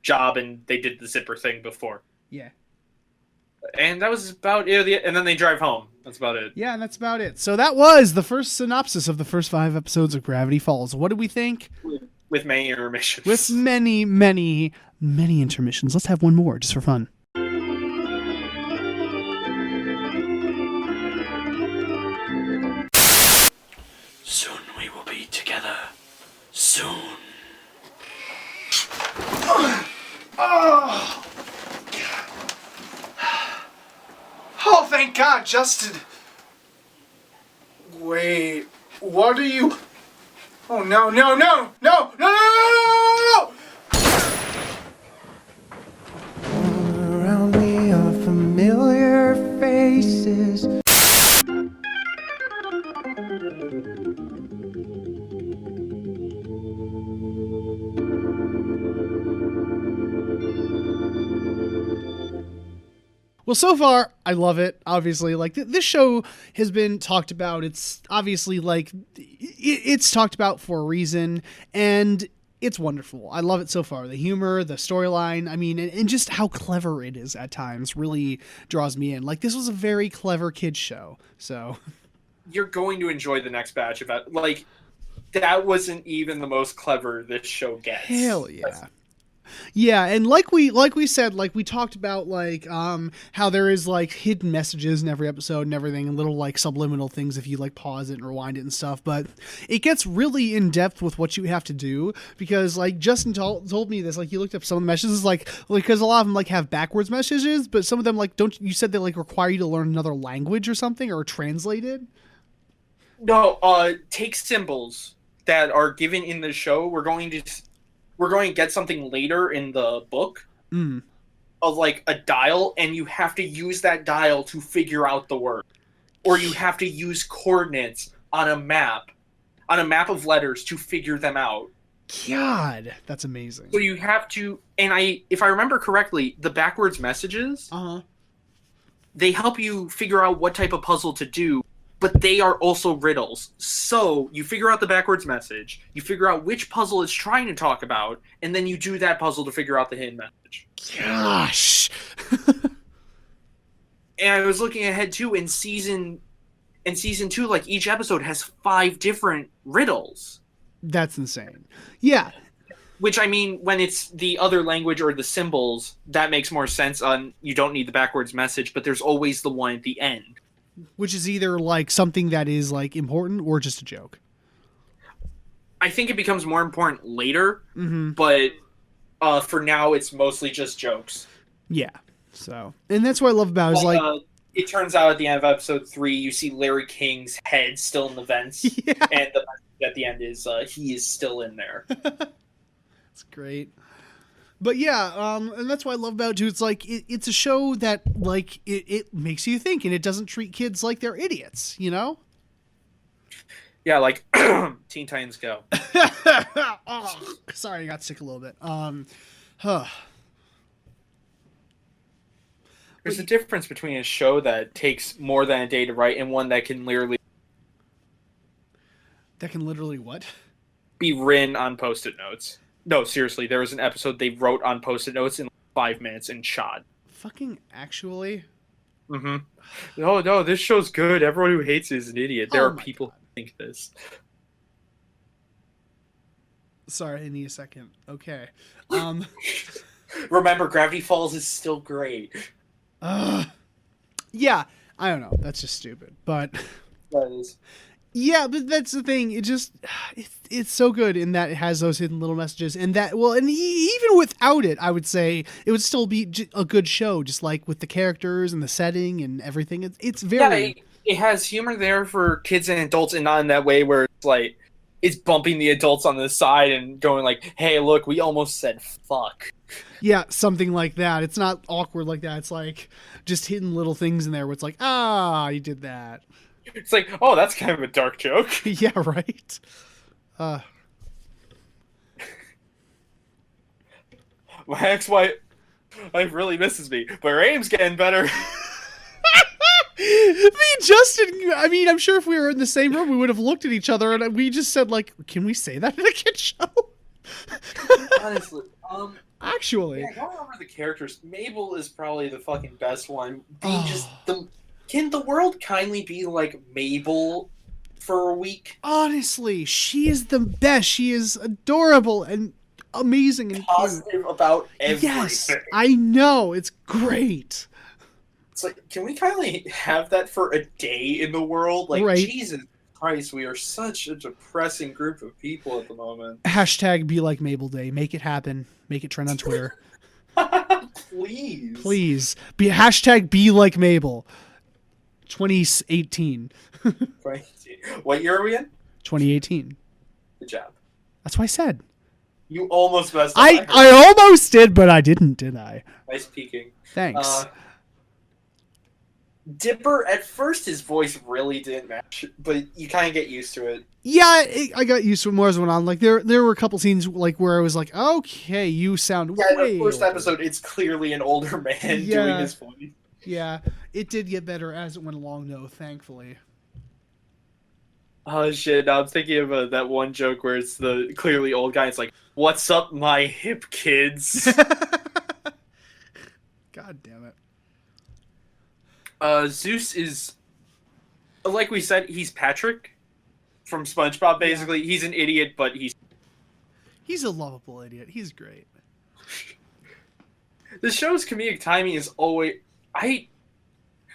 job and they did the zipper thing before. Yeah. And that was about it. And then they drive home. That's about it. Yeah, and that's about it. So that was the first synopsis of the first 5 episodes of Gravity Falls. What did we think? With many intermissions. With many, many, many intermissions. Let's have one more, just for fun. Soon we will be together. Soon. Oh, thank God, Justin. Wait, what are you... Oh, no, no, no, no, no, no, no, no, All around me are familiar faces. Well, so far, I love it, obviously. Like, this show has been talked about. It's obviously, like, it's talked about for a reason, and it's wonderful. I love it so far. The humor, the storyline, I mean, and just how clever it is at times really draws me in. Like, this was a very clever kid's show, so... You're going to enjoy the next batch of it. Like, that wasn't even the most clever this show gets. Hell yeah. Yeah, and like we said, like we talked about, like how there is like hidden messages in every episode and everything, and little like subliminal things if you like pause it and rewind it and stuff. But it gets really in depth with what you have to do, because like Justin told me this, like he looked up some of the messages, like because a lot of them like have backwards messages, but some of them like don't. You said they like require you to learn another language or something, or translate it. No, take symbols that are given in the show. We're going to get something later in the book of like a dial, and you have to use that dial to figure out the word. Or you have to use coordinates on a map of letters to figure them out. God, that's amazing. So you have to, and if I remember correctly, the backwards messages, they help you figure out what type of puzzle to do, but they are also riddles. So you figure out the backwards message, you figure out which puzzle it's trying to talk about, and then you do that puzzle to figure out the hidden message. Gosh. And I was looking ahead too, in season 2, like each episode has 5 different riddles. That's insane. Yeah. Which, I mean, when it's the other language or the symbols, that makes more sense. You don't need the backwards message, but there's always the one at the end. Which is either like something that is like important or just a joke. I think it becomes more important later, but for now it's mostly just jokes. Yeah. So, and that's what I love about it, is like it turns out at the end of episode 3, you see Larry King's head still in the vents, and the message at the end is he is still in there. It's great. But yeah, and that's what I love about it too. It's like it's a show that like it makes you think, and it doesn't treat kids like they're idiots, you know? Yeah, like Teen Titans Go. Oh, sorry, I got sick a little bit. There's a difference between a show that takes more than a day to write and one that can literally what? Be written on Post-it notes. No, seriously, there was an episode they wrote on Post-it notes in 5 minutes and shot. Fucking actually? No, this show's good. Everyone who hates it is an idiot. There are people who think this. Sorry, I need a second. Okay. Remember, Gravity Falls is still great. Yeah, I don't know. That's just stupid. But That is. yeah, but that's the thing. It just it's so good in that it has those hidden little messages, and that and even without it, I would say it would still be a good show, just like with the characters and the setting and everything. It's very it has humor there for kids and adults, and not in that way where it's like it's bumping the adults on the side and going like, "Hey, look, we almost said fuck." Yeah, something like that. It's not awkward like that. It's like just hidden little things in there where it's like, you did that. It's like, oh, that's kind of a dark joke. Yeah, right. My ex-wife really misses me, but her aim's getting better. Me and Justin, I mean, I'm sure if we were in the same room, we would have looked at each other and we just said, like, can we say that in a kid show? Honestly, Actually. yeah, going over the characters, Mabel is probably the fucking best one. Can the world kindly be like Mabel for a week? Honestly, she is the best. She is adorable and amazing and positive cute. About everything. Yes, I know. It's great. It's like, can we kindly have that for a day in the world? Like, right. Jesus Christ, we are such a depressing group of people at the moment. Hashtag be like Mabel Day. Make it happen. Make it trend on Twitter. Please. Please. Hashtag be like Mabel. 2018. What year are we in? 2018. Good job. That's what I said. You almost messed up. I almost did, but I didn't I? Nice peeking. Thanks. Dipper, at first his voice really didn't match, but you kind of get used to it. Yeah, I got used to it more as it went on. Like there were a couple scenes like where I was like, okay, you sound way in the first older. episode, it's clearly an older man doing his voice. Yeah, it did get better as it went along, though, thankfully. Oh, shit. Now I'm thinking of that one joke where it's the clearly old guy. It's like, what's up, my hip kids? God damn it. Zeus is, like we said, he's Patrick. from SpongeBob. Basically, he's an idiot, but He's a lovable idiot. He's great. The show's comedic timing is always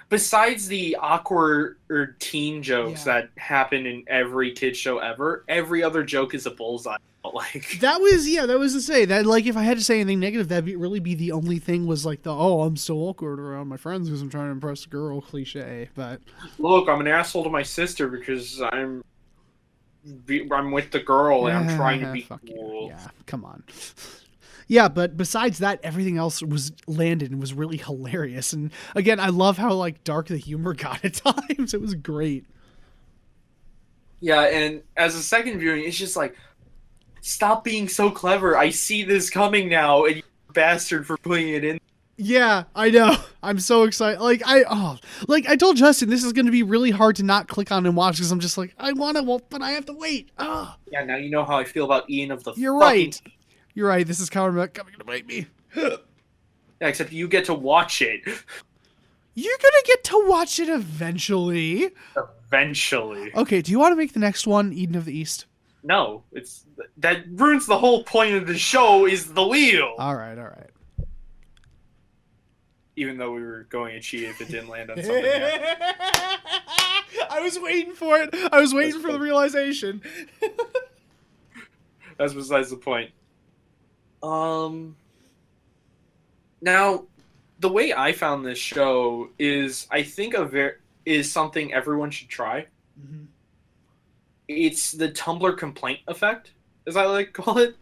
besides the awkward or teen jokes that happen in every kid show ever, every other joke is a bullseye. Like that was to say that, like, if I had to say anything negative, that'd really be the only thing was like I'm so awkward around my friends because I'm trying to impress a girl cliche. But look, I'm an asshole to my sister because I'm with the girl and I'm trying to be cool. Yeah, come on. Yeah, but besides that, everything else was landed and was really hilarious. And again, I love how like dark the humor got at times. It was great. Yeah, and as a second viewing, it's just like, stop being so clever. I see this coming now, and you bastard for putting it in. Yeah, I know. I'm so excited. Like I told Justin, this is going to be really hard to not click on and watch because I'm just like, I want to, but I have to wait. Oh. Yeah, now you know how I feel about Ian of the. You're right. You're right. This is coming to bite me. Yeah, except you get to watch it. You're gonna get to watch it eventually. Eventually. Okay. Do you want to make the next one Eden of the East? No, that ruins the whole point of the show. Is the wheel. All right. Even though we were going to cheat if it didn't land on something yet. I was waiting for it. I was waiting for the realization. That's besides the point. Now, the way I found this show is, I think is something everyone should try. Mm-hmm. It's the Tumblr complaint effect, as I like to call it.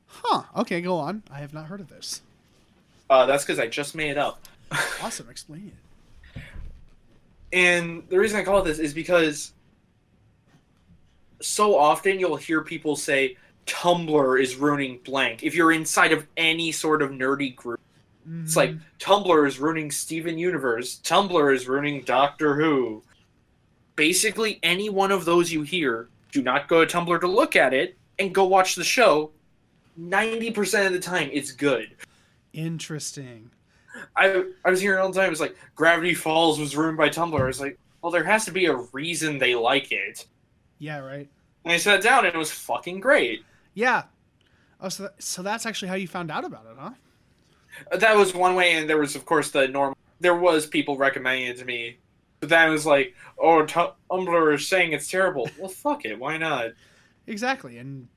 Huh. Okay, go on. I have not heard of this. That's because I just made it up. Awesome. Explain it. And the reason I call it this is because so often you'll hear people say, Tumblr is ruining blank. If you're inside of any sort of nerdy group, it's like, Tumblr is ruining Steven Universe. Tumblr is ruining Doctor Who. Basically, any one of those you hear, do not go to Tumblr to look at it, and go watch the show. 90% of the time, it's good. Interesting. I was hearing all the time, it was like, Gravity Falls was ruined by Tumblr. I was like, well, there has to be a reason they like it. Yeah, right. And I sat down, and it was fucking great. Yeah. Oh, so that's actually how you found out about it, huh? That was one way, and there was, of course, the normal. There was people recommending it to me, but then it was like, "Oh, Tumblr is saying it's terrible." Well, fuck it, why not? Exactly, and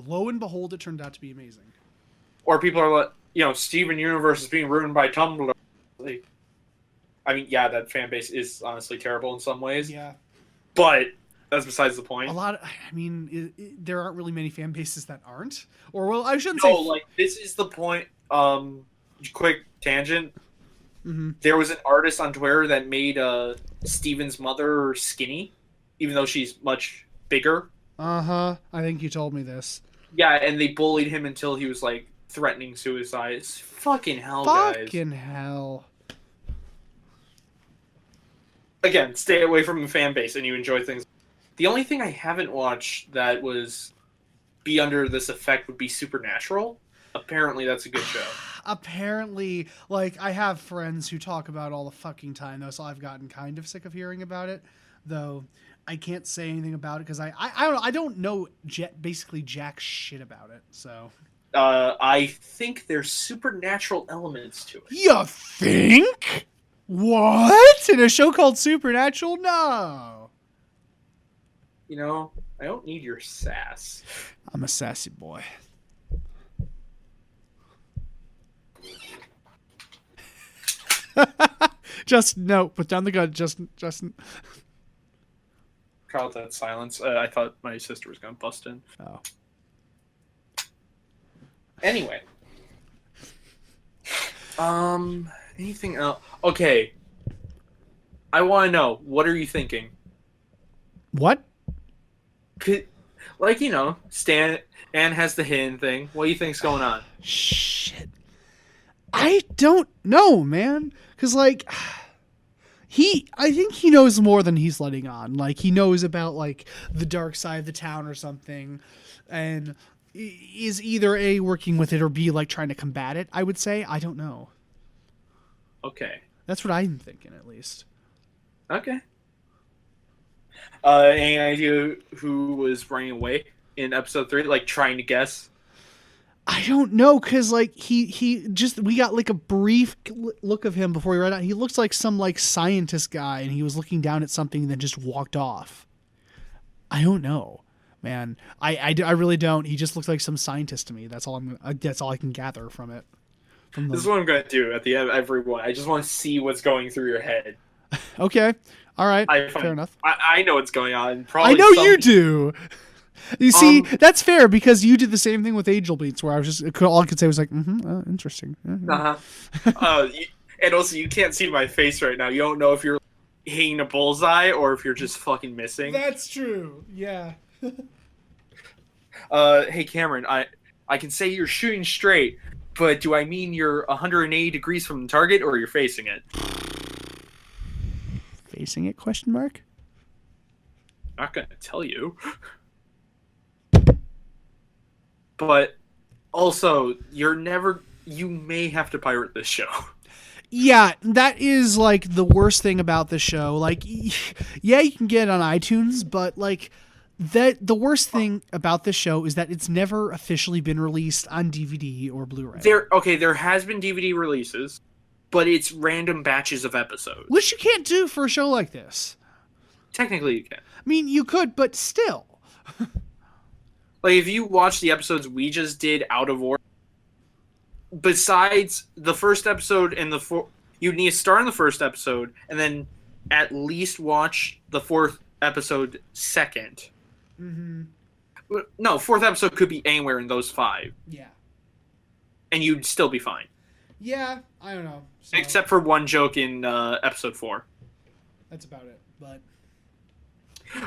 lo and behold, it turned out to be amazing. Or people are like, Steven Universe is being ruined by Tumblr. Like, I mean, yeah, that fan base is honestly terrible in some ways. Yeah, but that's besides the point. There aren't really many fan bases that aren't. Or, well, I shouldn't say... say... this is the point. Quick tangent. Mm-hmm. There was an artist on Twitter that made Steven's mother skinny, even though she's much bigger. Uh-huh. I think you told me this. Yeah, and they bullied him until he was, like, threatening suicide. It's fucking hell, guys. Fucking hell. Again, stay away from the fan base and you enjoy things. The only thing I haven't watched that be under this effect would be Supernatural. Apparently that's a good show. Apparently, like, I have friends who talk about it all the fucking time, though, so I've gotten kind of sick of hearing about it, though I can't say anything about it because I don't know basically jack shit about it, so... I think there's supernatural elements to it. You think? What? In a show called Supernatural? No. I don't need your sass. I'm a sassy boy. Justin, no, put down the gun, Justin. Call that silence. I thought my sister was going to bust in. Oh. Anyway. Anything else? Okay. I want to know, what are you thinking? What? Like, Stan has the hidden thing. What do you think's going on? Shit. I don't know, man. Because, like, I think he knows more than he's letting on. Like, he knows about, like, the dark side of the town or something. And is either A, working with it, or B, like, trying to combat it, I would say. I don't know. Okay. That's what I'm thinking, at least. Okay. Any idea who was running away in episode 3? Like trying to guess. I don't know, cause like he just we got like a brief look of him before he ran out. He looks like some like scientist guy, and he was looking down at something and then just walked off. I don't know, man. I really don't. He just looks like some scientist to me. That's all that's all I can gather from it. This is what I'm gonna do at the end of every one. I just want to see what's going through your head. Okay, all right, fair enough. I know what's going on. Probably I know you do. You see, that's fair because you did the same thing with Angel Beats, where I was just all I could say was like, interesting. And also, you can't see my face right now. You don't know if you're hitting a bullseye or if you're just fucking missing. That's true. Yeah. Hey Cameron, I can say you're shooting straight, but do I mean you're 180 degrees from the target or you're facing it? Facing it? Question mark. I'm not gonna tell you. But also, you may have to pirate this show. Yeah, that is like the worst thing about the show. Like, yeah, you can get it on iTunes, but like the worst thing about this show is that it's never officially been released on DVD or Blu-ray. There has been DVD releases, but it's random batches of episodes. Which you can't do for a show like this. Technically, you can. I mean, you could, but still. Like, if you watch the episodes we just did out of order, besides the first episode and you need to start on the first episode and then at least watch the fourth episode second. Mm-hmm. No, fourth episode could be anywhere in those 5. Yeah. And you'd still be fine. Yeah, I don't know. So, except for one joke in episode 4. That's about it, but...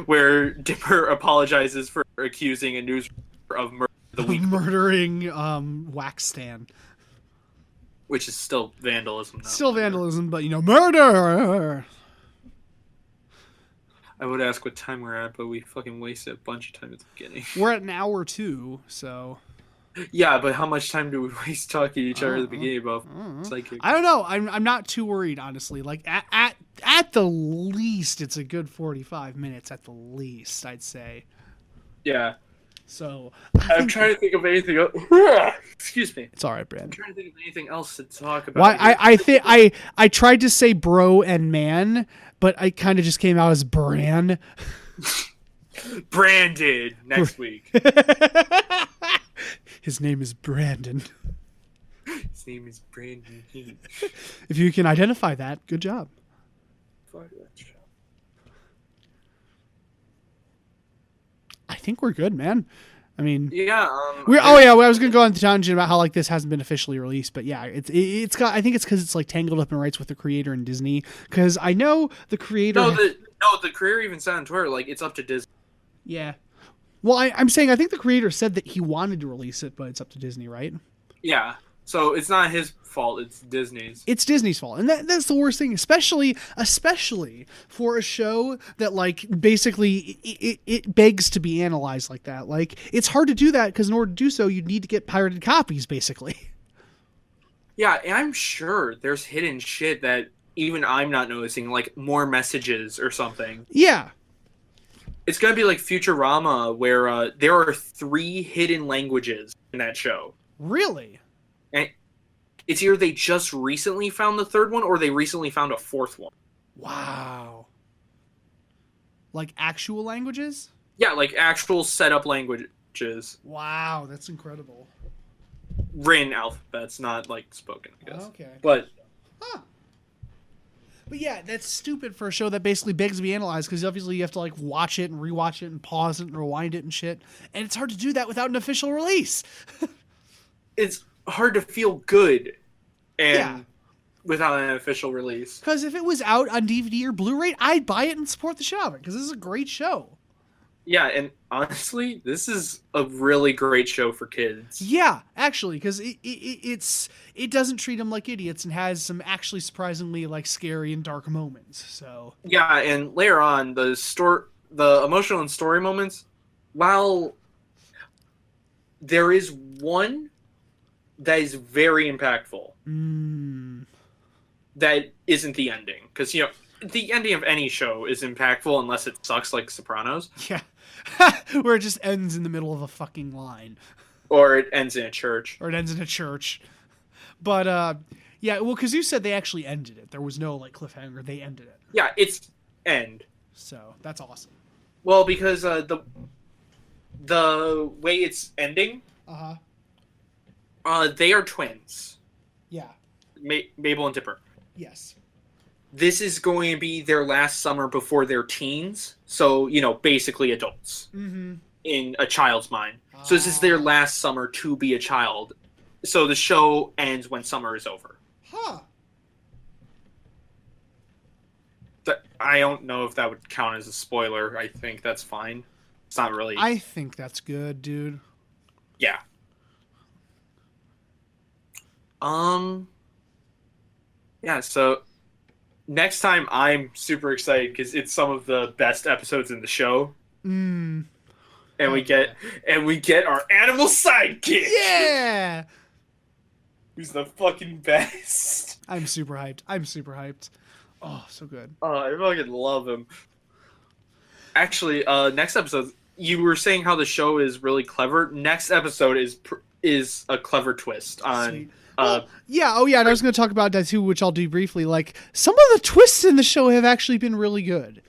Where Dipper apologizes for accusing a news of murder the week murdering Wax Stan. Which is still vandalism now. Still vandalism, but murder! I would ask what time we're at, but we fucking wasted a bunch of time at the beginning. We're at an hour 2, so... Yeah, but how much time do we waste talking to each other at the beginning about psychic? I don't know. I'm not too worried, honestly. Like at the least, it's a good 45 minutes. At the least, I'd say. Yeah. So I'm trying to think of anything else. Excuse me. It's all right, Brad. I'm trying to think of anything else to talk about. Why I tried to say bro and man, but I kind of just came out as Bran. Branded next week. His name is Brandon. His name is Brandon. If you can identify that, good job. Fuck that show. I think we're good, man. I mean, yeah. I was gonna go on the tangent about how like this hasn't been officially released, but yeah, it's got. I think it's because it's like tangled up in rights with the creator and Disney. Because I know the creator. The creator even said on Twitter like it's up to Disney. Yeah. Well, I'm saying I think the creator said that he wanted to release it, but it's up to Disney, right? Yeah. So it's not his fault, it's Disney's. It's Disney's fault. And that's the worst thing, especially for a show that like basically it begs to be analyzed like that. Like it's hard to do that because in order to do so, you'd need to get pirated copies basically. Yeah, and I'm sure there's hidden shit that even I'm not noticing, like more messages or something. Yeah. It's going to be like Futurama, where there are 3 hidden languages in that show. Really? And it's either they just recently found the 3rd one, or they recently found a 4th one. Wow. Like actual languages? Yeah, like actual setup languages. Wow, that's incredible. Written alphabets, not like spoken, I guess. Okay. But... Huh. But yeah, that's stupid for a show that basically begs to be analyzed because obviously you have to like watch it and rewatch it and pause it and rewind it and shit. And it's hard to do that without an official release. It's hard to feel good without an official release. Because if it was out on DVD or Blu-ray, I'd buy it and support the show of it because this is a great show. Yeah, and honestly, this is a really great show for kids. Yeah, actually, because it doesn't treat them like idiots and has some actually surprisingly like scary and dark moments. So yeah, and later on, the emotional and story moments, while there is one that is very impactful, that isn't the ending. Because the ending of any show is impactful unless it sucks like Sopranos. Yeah. Where it just ends in the middle of a fucking line. Or it ends in a church. Or it ends in a church. But, yeah, well, because you said they actually ended it. There was no, like, cliffhanger. They ended it. Yeah, it's end. So, that's awesome. Well, because the way it's ending, they are twins. Yeah. Mabel and Dipper. Yes. This is going to be their last summer before they're teens. So, basically adults. Mm-hmm. In a child's mind. So this is their last summer to be a child. So the show ends when summer is over. Huh. I don't know if that would count as a spoiler. I think that's fine. It's not really... I think that's good, dude. Yeah. Yeah, so next time I'm super excited because it's some of the best episodes in the show. Mm. And we get our animal sidekick. Yeah. Who's the fucking best. I'm super hyped. Oh, so good. Oh, I fucking love him. Actually, next episode, you were saying how the show is really clever. Next episode is a clever twist on. Sweet. Yeah. Oh, yeah. And I was going to talk about that too, which I'll do briefly. Like, some of the twists in the show have actually been really good.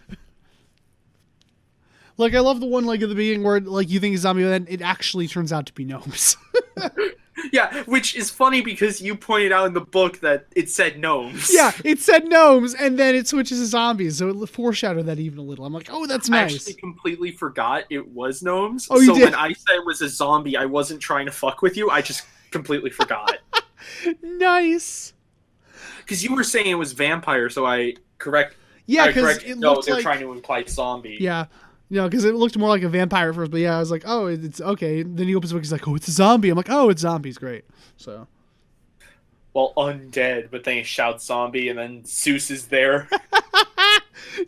Like, I love the one, like, at the beginning where, like, you think it's zombie, and then it actually turns out to be gnomes. Yeah, which is funny because you pointed out in the book that it said gnomes. Yeah, it said gnomes, and then it switches to zombies, so it foreshadowed that even a little. I'm like, oh, that's nice. I actually completely forgot it was gnomes. Oh, you did? When I said it was a zombie, I wasn't trying to fuck with you. I just completely forgot. Nice. Because you were saying it was vampire, so I correct. Yeah, because it looked they're like... trying to imply zombie. Yeah. Because it looked more like a vampire at first, but yeah, I was like, oh, it's okay. Then he opens the book, he's like, oh, it's a zombie. I'm like, oh, it's zombies, great. So, well, undead, but then he shouts zombie, and then Zeus is there.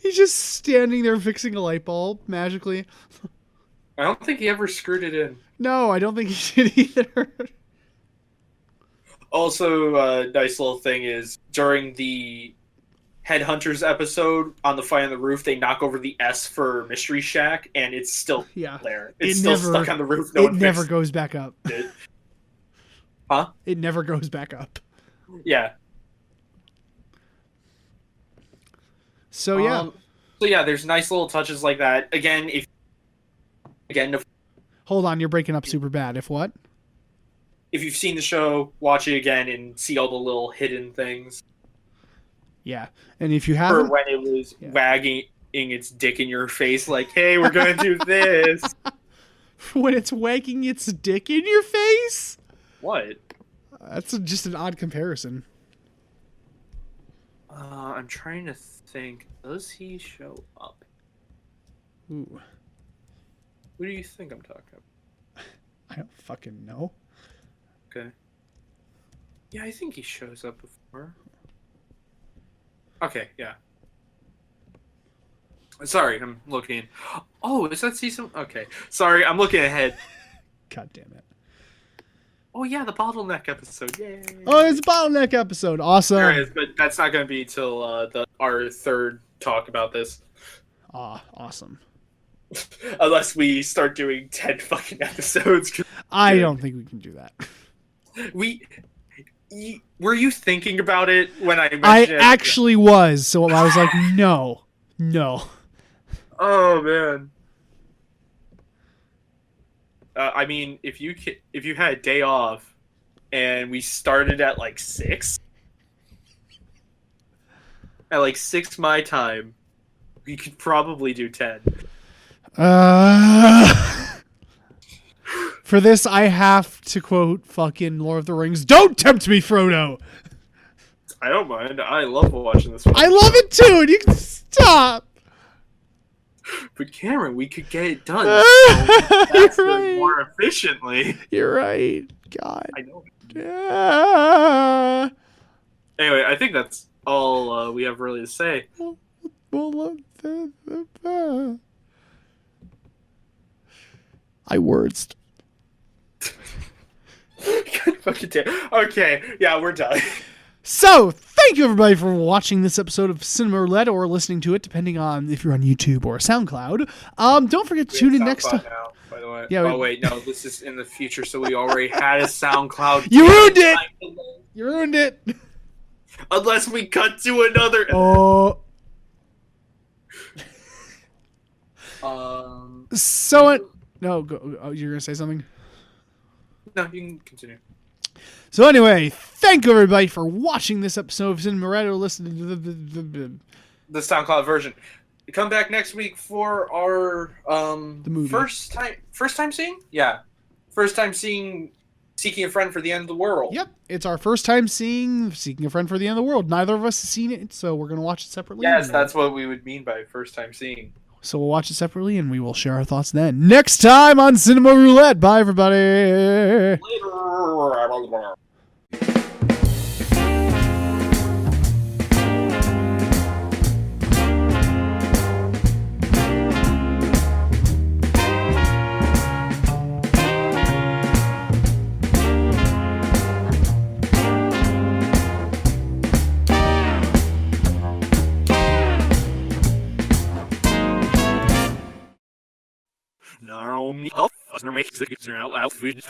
He's just standing there fixing a light bulb magically. I don't think he ever screwed it in. No, I don't think he did either. Also, a nice little thing is during the Headhunters episode on the fight on the roof, they knock over the S for Mystery Shack, and it's still there. It's still stuck on the roof. It never goes back up. Huh? It never goes back up. Yeah. So yeah. There's nice little touches like that. Again, hold on, you're breaking up super bad. If what? If you've seen the show, watch it again and see all the little hidden things. Yeah, and if you haven't, or when it was wagging its dick in your face, like, "Hey, we're gonna do this." When it's wagging its dick in your face? What? That's just an odd comparison. I'm trying to think. Does he show up? Ooh. Who do you think I'm talking about? I don't fucking know. Okay. Yeah, I think he shows up before. Okay, yeah. Sorry, I'm looking. Oh, is that season? Okay. Sorry, I'm looking ahead. God damn it. Oh, yeah, the bottleneck episode. Yay. Oh, it's a bottleneck episode. Awesome. There it is, but that's not going to be till our third talk about this. Awesome. Unless we start doing 10 fucking episodes. I don't think we can do that. Were you thinking about it when I mentioned I it? actually was, so I was like, no. Oh, man. I mean, if you had a day off and we started at like 6, at like 6 my time, we could probably do 10. For this, I have to quote fucking Lord of the Rings. Don't tempt me, Frodo. I don't mind. I love watching this one. I love it too, and you can stop. But Cameron, we could get it done You're right. more efficiently. You're right. God. I know. Yeah. Anyway, I think that's all we have really to say. I wordsed. God fucking damn. Okay, yeah, we're done. So, thank you, everybody, for watching this episode of Cinema Roulette or listening to it, depending on if you're on YouTube or SoundCloud. Don't forget to tune in next time. Now, by the way. Yeah, wait, no, this is in the future, so we already had a SoundCloud. You ruined it! You ruined it! Unless we cut to another. Oh. No, go. Oh, you're gonna say something? No, you can continue. So anyway, thank you everybody for watching this episode of Cinema Roulette or listening to the SoundCloud version. Come back next week for our the movie. First time seeing? Yeah. First time seeing Seeking a Friend for the End of the World. Yep, it's our first time seeing Seeking a Friend for the End of the World. Neither of us has seen it, so we're gonna watch it separately. Yes, that's what we would mean by first time seeing. So we'll watch it separately, and we will share our thoughts then. Next time on Cinema Roulette. Bye, everybody. Later. Now, me up, as I make the out loud food